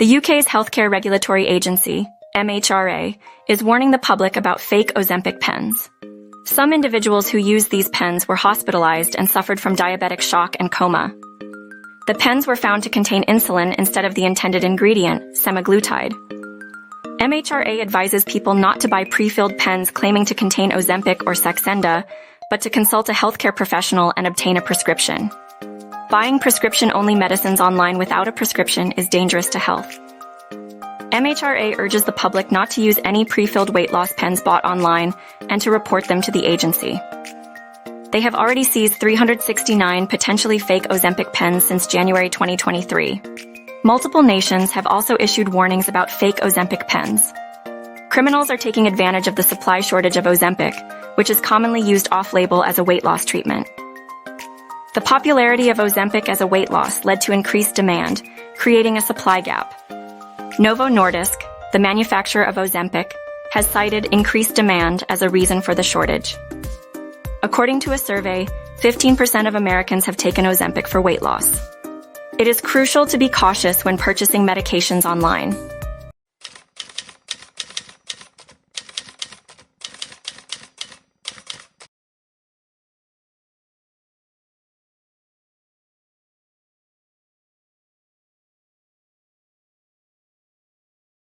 The UK's Healthcare Regulatory Agency, MHRA, is warning the public about fake Ozempic pens. Some individuals who used these pens were hospitalized and suffered from diabetic shock and coma. The pens were found to contain insulin instead of the intended ingredient, semaglutide. MHRA advises people not to buy pre-filled pens claiming to contain Ozempic or Saxenda, but to consult a healthcare professional and obtain a prescription. Buying prescription-only medicines online without a prescription is dangerous to health. MHRA urges the public not to use any pre-filled weight loss pens bought online and to report them to the agency. They have already seized 369 potentially fake Ozempic pens since January 2023. Multiple nations have also issued warnings about fake Ozempic pens. Criminals are taking advantage of the supply shortage of Ozempic, which is commonly used off-label as a weight loss treatment. The popularity of Ozempic as a weight loss led to increased demand, creating a supply gap. Novo Nordisk, the manufacturer of Ozempic, has cited increased demand as a reason for the shortage. According to a survey, 15% of Americans have taken Ozempic for weight loss. It is crucial to be cautious when purchasing medications online.